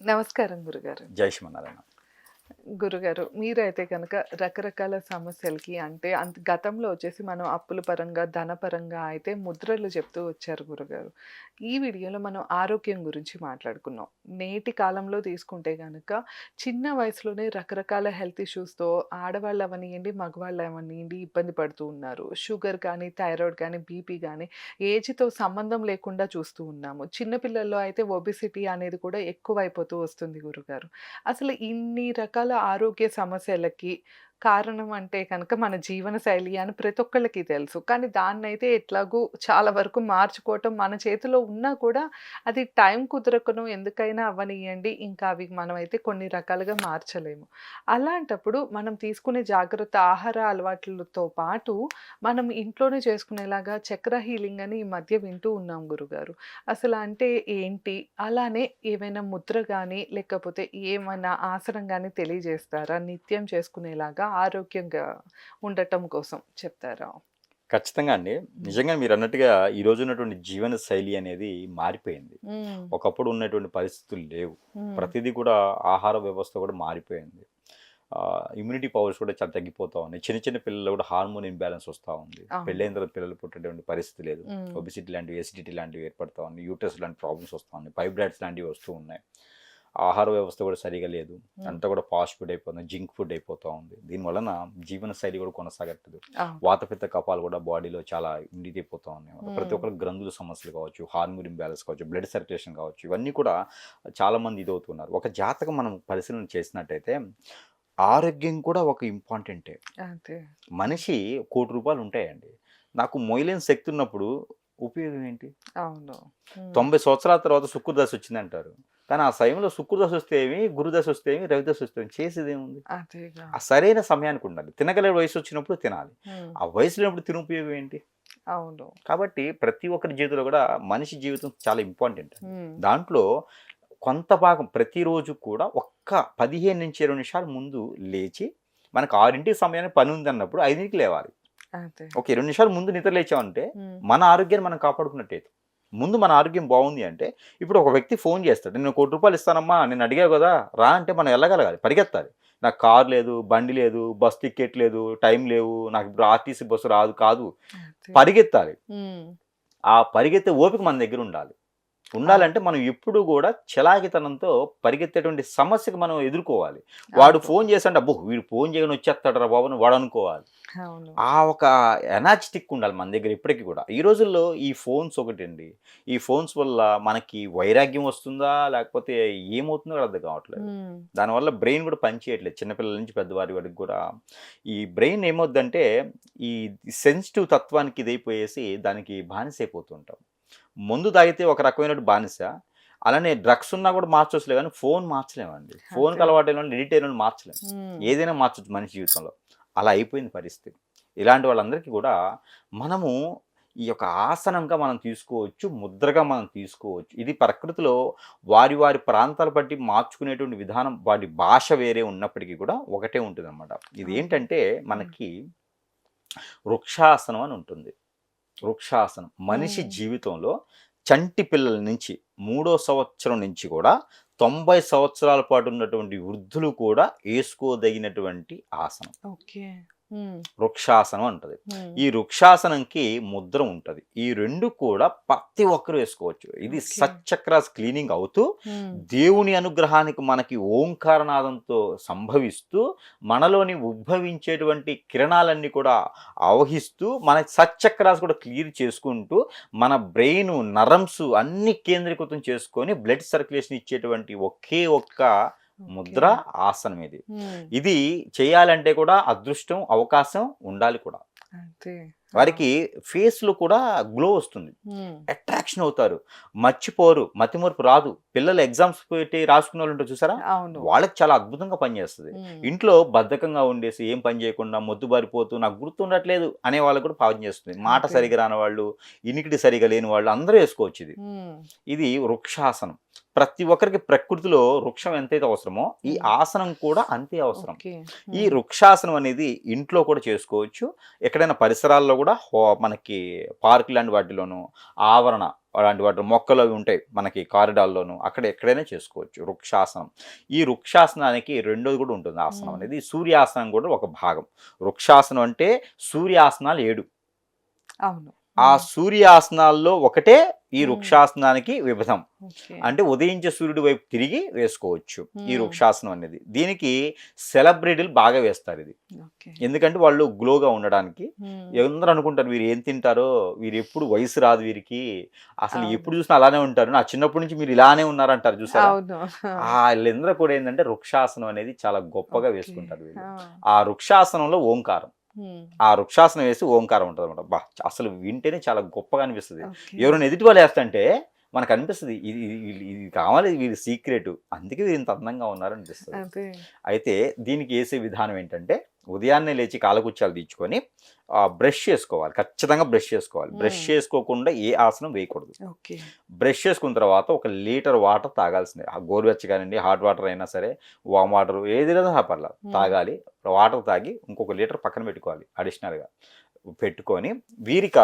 నమస్కారం గురుగారు. జై శ్రీమన్నారాయణ. గురుగారు, మీరైతే గనక రకరకాల సమస్యలకి అంటే గతంలో వచ్చేసి మనం అప్పుల పరంగా, ధనపరంగా అయితే ముద్రలు చెప్తూ వచ్చారు గురుగారు. ఈ వీడియోలో మనం ఆరోగ్యం గురించి మాట్లాడుకున్నాం. నేటి కాలంలో తీసుకుంటే గనక చిన్న వయసులోనే రకరకాల హెల్త్ ఇష్యూస్‌తో ఆడవాళ్ళు అవ్వనియండి, మగవాళ్ళు అవ్వనియండి ఇబ్బంది పడుతూ ఉన్నారు. షుగర్ కానీ, థైరాయిడ్ కానీ, బీపీ గానీ ఏజ్‌తో సంబంధం లేకుండా చూస్తూ ఉన్నాము. చిన్న పిల్లల్లో అయితే ఒబెసిటీ అనేది కూడా ఎక్కువైపోతూ వస్తుంది గురుగారు. అసలు ఇన్ని రకాల ఆరోగ్య సమస్యలకి కారణం అంటే కనుక మన జీవనశైలి అని ప్రతి ఒక్కళ్ళకి తెలుసు. కానీ దాన్నైతే ఎట్లాగో చాలా వరకు మార్చుకోవటం మన చేతిలో ఉన్నా కూడా అది టైం కుదరకనో ఎందుకైనా అవ్వనియ్యండి. ఇంకా అవి మనమైతే కొన్ని రకాలుగా మార్చలేము. అలాంటప్పుడు మనం తీసుకునే జాగ్రత్త ఆహార అలవాట్లతో పాటు మనం ఇంట్లోనే చేసుకునేలాగా చక్ర హీలింగ్ అని ఈ మధ్య వింటూ ఉన్నాం గురుగారు. అసలు అంటే ఏంటి? అలానే ఏవైనా ముద్ర గాని, లేకపోతే ఏమన్నా ఆసనం గాని తెలియజేస్తారా? నిత్యం చేసుకునేలాగా ఆరోగ్యంగా ఉండటం కోసం చెప్తారా? ఖచ్చితంగా అండి. హ్మ్. నిజంగా మీరన్నట్టుగా ఈ రోజు ఉన్నటువంటి జీవన శైలి అనేది మారిపోయింది. హ్మ్. ఒకప్పుడు ఉన్నటువంటి పరిస్థితులు లేవు. హ్మ్. ప్రతిదీ కూడా ఆహార వ్యవస్థ కూడా మారిపోయింది. ఇమ్యూనిటీ పవర్స్ కూడా చాలా తగ్గిపోతా ఉన్నాయి. చిన్న చిన్న పిల్లల్లో కూడా హార్మోన్ ఇంబాలెన్స్ వస్తా ఉంది. అవును. పెళ్ళైన తర్వాత పిల్లలు పుట్టేటువంటి పరిస్థితి లేదు. హ్మ్. ఒబెసిటీ లాంటివి, ఎసిడిటీ లాంటివి ఏర్పడతా ఉన్నాయి. యూట్రస్ లాంటి ప్రాబ్లమ్స్ వస్తా ఉన్నాయి. ఫైబ్రాయిడ్స్ లాంటివి వస్తూ ఉన్నాయి. ఆహార వ్యవస్థ కూడా సరిగా లేదు. హ్మ్. అంతా కూడా ఫాస్ట్ ఫుడ్ అయిపోతుంది. జింక్ ఫుడ్ అయిపోతా ఉంది. దీని వలన జీవన శైలి కూడా కొనసాగట్లేదు. అవును. వాతపిత్త కఫాలు కూడా బాడీలో చాలా ఇదైపోతా ఉన్నాయి. ప్రతి హ్మ్. ఒక్కరికి గ్రంథుల సమస్యలు కావచ్చు, హార్మోన్ ఇంబాలెన్స్ కావచ్చు, బ్లడ్ సర్క్యులేషన్ కావచ్చు, ఇవన్నీ కూడా చాలామంది ఇదవుతున్నారు. ఒక జాతకం మనం పరిశీలన చేసినట్టయితే ఆరోగ్యం కూడా ఒక ఇంపార్టెంటే. అదే. మనిషి ₹1,00,00,000 ఉంటాయండి. నాకు మోయలేని శక్తి ఉన్నప్పుడు ఉపయోగం ఏంటి? అవును. హ్మ్. 90 సంవత్సరాల తర్వాత శుక్రదశ వచ్చిందంటారు. కానీ ఆ సమయంలో శుక్రదశ వస్తే ఏమి, గురుదశ వస్తే ఏమి, రవిదశ వస్తే ఏమి చేసేదేముంది? అదేగా. ఆ సరైన సమయానికి ఉండాలి. తినగలిగే వయసు వచ్చినప్పుడు తినాలి. హ్మ్. ఆ వయసు లేనప్పుడు తిని ఉపయోగం ఏంటి? అవును. కాబట్టి ప్రతి ఒక్కరి జీవితంలో కూడా మనిషి జీవితం చాలా ఇంపార్టెంట్ అండి. హ్మ్. దాంట్లో కొంత భాగం ప్రతిరోజు కూడా ఒక్క 15-20 నిమిషాల ముందు లేచి మనకు 6కి సమయానికి పని ఉందన్నప్పుడు 5కి లేవాలి. అదే. ఒక 20 నిమిషాలు ముందు నిద్ర లేచామంటే హ్మ్. మన ఆరోగ్యాన్ని మనం కాపాడుకున్నట్టయితే. ముందు మన ఆరోగ్యం బావుంది అంటే ఇప్పుడు ఒక వ్యక్తి ఫోన్ చేస్తాడు. "నేను ₹1,00,00,000 ఇస్తానమ్మా నేను అడిగావు గదా! రా" అంటే మనం ఎళ్ళగలగాలి. పరిగెత్తాలి. నాకు కార్ లేదు, బండి లేదు, బస్ టికెట్ లేదు, టైం లేవు, నాకిప్పుడు ఆర్టీసీ బస్సు రాదు కాదు. అదే. పరిగెత్తాలి. హ్మ్. ఆ పరిగెత్తే ఓపిక మన దగ్గరుండాలి. అవును. ఉండాలంటే మనం ఎప్పుడు గూడా చలాకితనంతో పరిగెత్తేటువంటి సమస్యకు మనం ఎదుర్కోవాలి. వాడు అవును. ఫోన్ చేసాంటే, అబ్బో! వీడు ఫోన్ చేయగానే వచ్చేస్తాడురా బాబు అని వాడనుకోవాలి. అవును. ఆ ఒక ఎనర్జిటిక్ ఉండాలి మన దగ్గర ఇప్పటికి కూడా. ఈ రోజుల్లో ఈ ఫోన్స్ ఒకటండి. ఈ ఫోన్స్ వల్ల మనకి వైరాగ్యం వస్తుందా? లేకపోతే ఏమవుతుందో కూడా అర్థం కావట్లేదు. హ్మ్. దానివల్ల బ్రెయిన్ కూడా పని చేయట్లేదు. చిన్నపిల్లల నుంచి పెద్దవారి వరకు కూడా. ఈ బ్రెయిన్ ఏమవుద్దంటే, ఈ సెన్సిటివ్ తత్వానికి ఇదైపోయేసి దానికి బానిసైపోతూ ఉంటాం. మందు తాగితే ఒక రకమైన బానిస. అలానే డ్రగ్స్ ఉన్నా కూడా మార్చొచ్చులే గానీ ఫోన్ మార్చలేమండి. ఫోన్‌కి అదే. అలవాటైనోడిని, ఎడిక్ట్ అయినోడిని మార్చలేం. హ్మ్. ఏదైనా మార్చొచ్చు మనిషి జీవితంలో. అలా అయిపోయింది పరిస్థితి. ఇలాంటి వాళ్ళందరికీ కూడా మనము ఈ యొక్క ఆసనంగా మనం తీసుకోవచ్చు. ముద్రగా మనం తీసుకోవచ్చు. ఇది ప్రకృతిలో వారి వారి ప్రాంతాలు బట్టి మార్చుకునేటువంటి విధానం వాటి భాష వేరే ఉన్నప్పటికీ కూడా ఒకటే ఉంటుందనమాట. అవును. ఇదేంటంటే హ్మ్. మనకి వృక్షాసనం అని ఉంటుంది. వృక్షాసనం. మనిషి హ్మ్. జీవితంలో చంటి పిల్లల నుంచి మూడో సంవత్సరం నుంచి కూడా 90 సంవత్సరాల పాటు ఉన్నటువంటి వృద్ధులు కూడా ఏసుకోదగినటువంటి ఆసనం. ఓకే. హ్మ్. వృక్షాసనం అంటది. హ్మ్. ఈ వృక్షాసనంకి ముద్ర ఉంటది. ఈ 2 కూడా ప్రతి ఒక్కరు వేసుకోవచ్చు. ఇది ఓకే. సచక్రాస్ క్లీనింగ్ అవుతూ, హ్మ్. దేవుని అనుగ్రహానికి మనకి ఓంకారనాదంతో సంభవిస్తూ, మనలోని ఉద్భవించేటువంటి కిరణాలన్నీ కూడా ఆవహిస్తూ, మన సచక్రాస్ కూడా క్లియర్ చేసుకుంటూ, మన బ్రెయిను, నరమ్స్ అన్నీ కేంద్రీకృతం చేసుకొని బ్లడ్ సర్క్యులేషన్ ఇచ్చేటువంటి ఒకే ఒక్క ఓకే. ముద్ర ఆసనం ఇది. హ్మ్. ఇది చేయాలంటే కూడా అదృష్టం, అవకాశం ఉండాలి కూడా. అదే. ఆ! వారికి ఫేస్‌లో కూడా గ్లో వస్తుంది. హ్మ్. అట్రాక్షన్ అవుతారు. మర్చిపోరు. మతిమరుపు రాదు. పిల్లలు ఎగ్జామ్స్ పెట్టి రాసుకునేవాళ్ళుంటారు చూసారా? అవును. వాళ్ళకి చాలా అద్భుతంగా పనిచేస్తది. హ్మ్. ఇంట్లో బద్ధకంగా ఉండేసి ఏం పని చేయకుండా మొద్దుబారిపోతూ నాకు గుర్తుండట్లేదు అనే వాళ్ళకి కూడా పనిచేస్తుంది. మాట అదే. సరిగ్గా రాని వాళ్ళు, ఇనికిడి సరిగ్గా లేని వాళ్ళు అందరూ వేసుకోవచ్చిది. హ్మ్. ఇది వృక్షాసనం. ప్రతి ఒక్కరికి ప్రకృతిలో వృక్షం ఎంతైతే అవసరమో, ఈ హ్మ్. ఆసనం కూడా అంతే అవసరం. ఓకే. ఈ హ్మ్. వృక్షాసనం అనేది ఇంట్లో కూడా చేసుకోవచ్చు. ఎక్కడైనా పరిసరాల్లో కూడా మనకి పార్క్ లాంటి వాటిలోనూ, ఆవరణ అలాంటి వాటి మొక్కలు అవి ఉంటాయి మనకి కారిడార్లోను అక్కడ ఎక్కడైనా చేసుకోవచ్చు వృక్షాసనం. ఈ వృక్షాసనానికి రెండోది కూడా ఉంటుంది ఆసనం హ్మ్. అనేది. సూర్యాసనం కూడా ఒక భాగం. వృక్షాసనం అంటే సూర్యాసనాలు 7. అవును. ఆ హ్మ్. సూర్యాసనాల్లో ఒకటే ఈ హ్మ్. వృక్షాసనానికి విభజం. ఓకే. అంటే ఉదయించే సూర్యుడి వైపు తిరిగి వేసుకోవచ్చు ఈ హ్మ్. వృక్షాసనం అనేది. దీనికి సెలబ్రిటీలు బాగా వేస్తారు ఇది. ఓకే. ఎందుకంటే వాళ్ళు గ్లోగా ఉండడానికి. హ్మ్. అందరూ అనుకుంటారు వీరు ఏం తింటారో, వీరు ఎప్పుడు వయసు రాదు వీరికి. అసలు అవును. ఎప్పుడు చూసినా అలానే ఉంటారు. నా చిన్నప్పటి నుంచి మీరు ఇలానే ఉన్నారంటారు చూసారా? అవును. ఆళ్ళందరూ కూడా ఏందంటే వృక్షాసనం అనేది చాలా గొప్పగా ఓకే. వేసుకుంటారు వీళ్ళు. ఆ! ఆ వృక్షాసనంలో ఓంకారం. హ్మ్. ఆ వృక్షాసనం వేసి ఓంకారం ఉంటదనమాట. అబ్బా! అసలు వింటేనే చాలా గొప్పగా అనిపిస్తది. ఓకే. ఎవరైనా ఎదుటి వాళ్ళు ఏస్తంటే మనకనిపిస్తది ఇది కావాలి వీరి సీక్రెటు. అందుకే వీరు ఇంత అందంగా ఉన్నారనిపిస్తది. అదే. అయితే దీనికి ఏసే విధానం ఏంటంటే, ఉదయాన్నే లేచి కాలకృత్యాలు తీర్చుకొని బ్రష్ చేసుకోవాలి. ఖచ్చితంగా బ్రష్ చేసుకోవాలి. బ్రష్ హ్మ్. చేసుకోకుండా ఏ ఆసనం వేయకూడదు. ఓకే. బ్రష్ చేసుకున్న తర్వాత ఒక లీటర్ వాటర్ తాగాల్సిందే. గోరువెచ్చగానండి, హాట్ వాటర్ అయినా సరే, వామ్ వాటర్ ఏదైనా పర్లేదు హ్మ్. తాగాలి. వాటర్ తాగి ఇంకొక లీటర్ పక్కన పెట్టుకోవాలి అడిషనల్‌గా. పెట్టుకొని వీరిక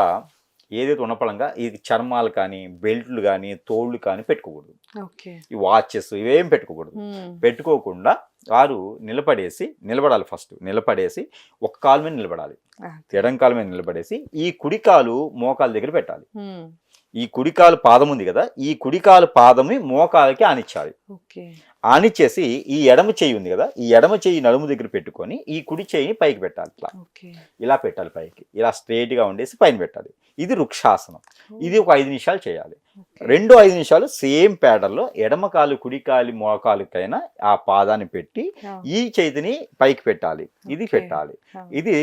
ఏదైతే ఉన్నపళంగా ఈ చర్మాలు కానీ, బెల్టులు గానీ, తోళ్ళు కానీ పెట్టుకోకూడదు. ఓకే. ఈ వాచెస్ ఇవేం పెట్టుకోకూడదు. హ్మ్. పెట్టుకోకుండా వారు నిలబడాలి ఫస్ట్. నిలబడేసి ఒక కాలు మీద నిలబడాలి. అదే. ఎడం కాలు మీద నిలబడేసి ఈ కుడి కాలు మోకాలు దగ్గర పెట్టాలి. హ్మ్. ఈ కుడి కాలు పాదం ఉంది కదా! ఈ కుడి కాలు పాదంని మోకాలికి ఆనిచ్చాలి. ఓకే. ఆనిచ్చేసి ఈ ఎడమ చెయ్యి ఉంది కదా! ఈ ఎడమ చెయ్యి నడుము దగ్గర పెట్టుకొని ఈ కుడి చెయ్యిని పైకి పెట్టాలి ఇట్లా. ఓకే. ఇలా పెట్టాలి పైకి. ఇలా స్ట్రెయిట్‌గా ఉండేసి పైన పెట్టాలి. ఇది వృక్షాసనం. ఇది ఓహ్! ఒక 5 నిమిషాలు చేయాలి. ఓకే. రెండో 5 నిమిషాలు సేమ్ ప్యాటర్న్‌లో ఎడమ కాలు, కుడి కాలి మోకాలుకైనా ఆ పాదాన్ని పెట్టి ఆ! ఈ చేతిని పైకి పెట్టాలి. ఇది ఓకే. పెట్టాలి. ఆ! ఇది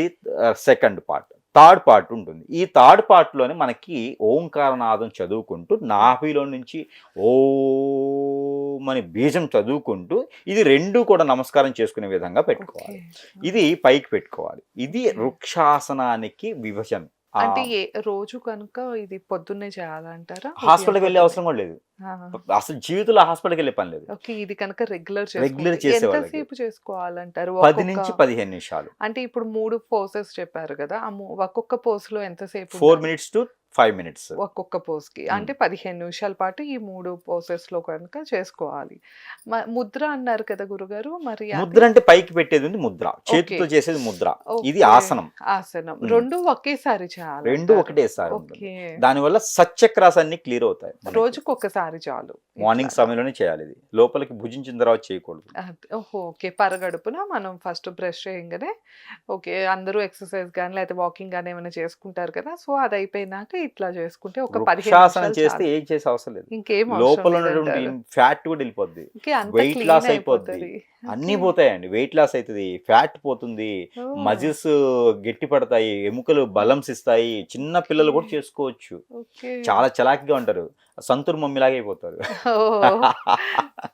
సెకండ్ పార్ట్. థర్డ్ పార్ట్ ఉంటుంది. ఈ థర్డ్ పార్ట్‌లోనే మనకి ఓంకారనాదం చదువుకుంటూ నాభిలో నుంచి ఓం అని బీజం చదువుకుంటూ ఇది 2 కూడా నమస్కారం చేసుకునే విధంగా ఓకే. పెట్టుకోవాలి. ఆ! ఇది పైకి పెట్టుకోవాలి. ఇది ఓకే. వృక్షాసనానికి విభజన. అంటే రోజు కనుక ఇది పొద్దున్నే చేయాలంటారా? ఉదయం హాస్పిటల్‌కి వెళ్ళే పొద్దున్నే. అవసరం కూడా లేదు. ఆ! అసలు జీవితంలో హాస్పిటల్‌కి వెళ్ళే పని లేదు. ఓకే. ఇది కనుక రెగ్యులర్ రెగ్యులర్ చేసుకుంటే చేసేవాళ్ళకి ఎంతసేపు చేసుకోవాలంటారు? 10 ఒక్కొక్క నుంచి 15 నిమిషాలు. అంటే ఇప్పుడు 3 పోసెస్ చెప్పారు గదా! ఒక్కొక్క పోజ్‌లో ఎంతసేపు 4 ఉండాలి? Minutes to 5 minutes. ఒక్కొక్క పోజ్‌కి. హ్మ్. అంటే 15 నిమిషాల పాటు ఈ 3 పోసెస్‌లో కనుక చేసుకోవాలి. ముద్ర అన్నారు కదా గురుగారు. మరి ముద్ర అది? అంటే పైకి పెట్టేది ఉంది ముద్ర. ఓకే. చేతితో చేసేది ముద్ర. ఇది ఓకే. ఆసనం. ఆసనం. హ్మ్. 2 ఒకేసారి 2 చేయాలంటారు. ఒకటేసారి ఉంటుంది. ఓకే. దానివల్ల సత్చక్రాస్ అన్నీ క్లియర్ అవుతాయి మనకి. రోజుకొకసారి చాలు. మార్నింగ్ ఇట్లాగా. సమయంలోనే చేయాలిది. లోపలికి భుజించిన తర్వాత చేయకూడదు. ఓహో! ఓకే. పరగడుపున మనం ఫస్ట్ బ్రష్ చేయంగానే ఓకే. అందరూ ఎక్సర్‌సైజ్ గాని, లేకపోతే వాకింగ్ గాని ఏమైనా చేసుకుంటారు కదా! సో, అదయిపోయినాక ఇట్లా చేసుకుంటే ఒక 15 వృక్షాసనం నిమిషాలు చేస్తే చాలు. ఏం చేసే అవసరం లేదు. ఇంకేం అవసరం లోపల ఉన్నటువంటి లేదంటారు. ఫ్యాట్ కూడా వెళ్ళిపోద్ది. ఓకే. అంత వెయిట్ క్లీన్ లాస్ అయిపోద్ది. అయిపోతది. అన్నీ ఓకే. పోతాయండి. వెయిట్ లాస్ అయితది. ఫ్యాట్ పోతుంది. ఓహ్! మజిల్స్ గట్టి పడతాయి. ఎముకలు బలమ్స్ ఇస్తాయి. చిన్న ఓకే. పిల్లలు కూడా చేసుకోవచ్చు. ఓకే. చాలా చలాకీగా ఉంటారు. సంతూర్ మమ్మీలాగా అయిపోతారు. ఓహ్!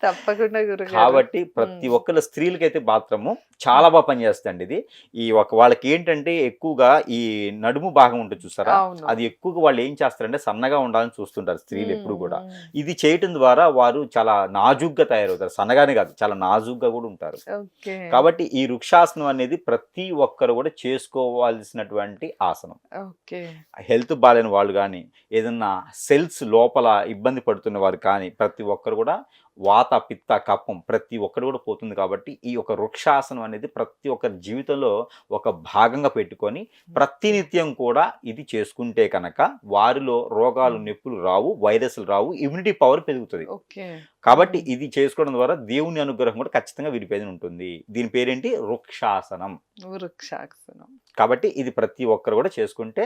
తప్పకుండా గురుగారు. కాబట్టి ప్రతి హ్మ్. ఒక్కళ్ళ స్త్రీలకైతే మాత్రము చాలా బాగా పనిచేస్తదండి ఇది. ఈ వాళ్ళకేంటంటే ఎక్కువగా ఈ నడుము భాగం ఉంటుంది చూసారా? అవును. అది ఎక్కువగా వాళ్ళు ఏం చేస్తారంటే సన్నగా ఉండాలని చూస్తుంటారు స్త్రీలు హ్మ్. ఎప్పుడు కూడా. హ్మ్. ఇది చేయటం ద్వారా వారు చాలా నాజూగ్గా తయారవుతారు. సన్నగానే కాదు చాలా నాజూగ్గా కూడా ఉంటారు. ఓకే. కాబట్టి ఈ వృక్షాసనం అనేది ప్రతి ఒక్కరు కూడా చేసుకోవాల్సినటువంటి ఆసనం. ఓకే. హెల్త్ బాలేని వాళ్ళు గానీ, ఏదన్నా సెల్స్ లోపల ఇబ్బంది పడుతున్న వారు కానీ, ప్రతి ఒక్కరు కూడా వాత, పిత్త, కఫం ప్రతి ఒక్కటి కూడా పోతుంది కాబట్టి, ఈ యొక్క వృక్షాసనం అనేది ప్రతి ఒక్కరి జీవితంలో ఒక భాగంగా పెట్టుకొని, ఓకే. ప్రతినిత్యం కూడా ఇది చేసుకుంటే కనుక వారిలో రోగాలు, హ్మ్. నొప్పులు రావు, వైరస్‌లు రావు, ఇమ్యూనిటీ పవర్ పెరుగుతది. ఓకే. కాబట్టి హ్మ్. ఇది చేసుకోవడం ద్వారా దేవుని అనుగ్రహం కూడా ఖచ్చితంగా వీరి పైన ఉంటుంది. దీని పేరేంటి? వృక్షాసనం. వృక్షాసనం. కాబట్టి ఇది ప్రతి ఒక్కరు కూడా చేసుకుంటే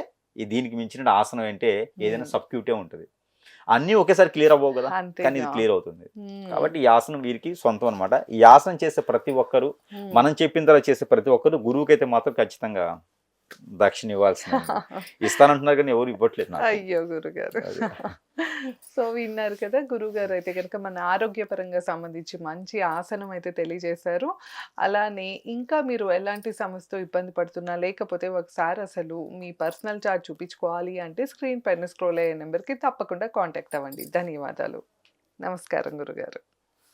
దీనికి మించిన ఆసనం అంటే ఏదైనా హ్మ్. సబ్‌క్యూటే ఉంటది. అన్నీ ఒకేసారి క్లియర్ అవ్వవు గదా! కానీ ఇది అంతేగా. క్లియర్ అవుతుంది. హ్మ్. కాబట్టి ఈ ఆసనం వీరికి సొంతం అన్నమాట. ఈ ఆసనం చేసే ప్రతి ఒక్కరు, హ్మ్. మనం చెప్పిన తర్వాత చేసే ప్రతి ఒక్కరు గురువుకైతే మాత్రం ఖచ్చితంగా దక్షిణ ఇవ్వాల్సిందే అండి. ఇస్తానంటున్నారు కానీ ఎవరు ఇవ్వట్లేదు నాకు. అయ్యో! గురుగారు. అదే. సో, విన్నారు కదా! గురువుగారు అయితే గనుక మన ఆరోగ్యపరంగా సంబంధించి మంచి ఆసనం అయితే తెలియజేశారు. అలానే ఇంకా మీరు ఎలాంటి సమస్యతో ఇబ్బంది పడుతున్నా, లేకపోతే ఒకసారి అసలు మీ పర్సనల్ చార్ట్ చూపించుకోవాలి అంటే స్క్రీన్ పైన స్క్రోల్ అయ్యే నంబర్‌కి తప్పకుండా కాంటాక్ట్ అవ్వండి. ధన్యవాదాలు. నమస్కారం గురుగారు.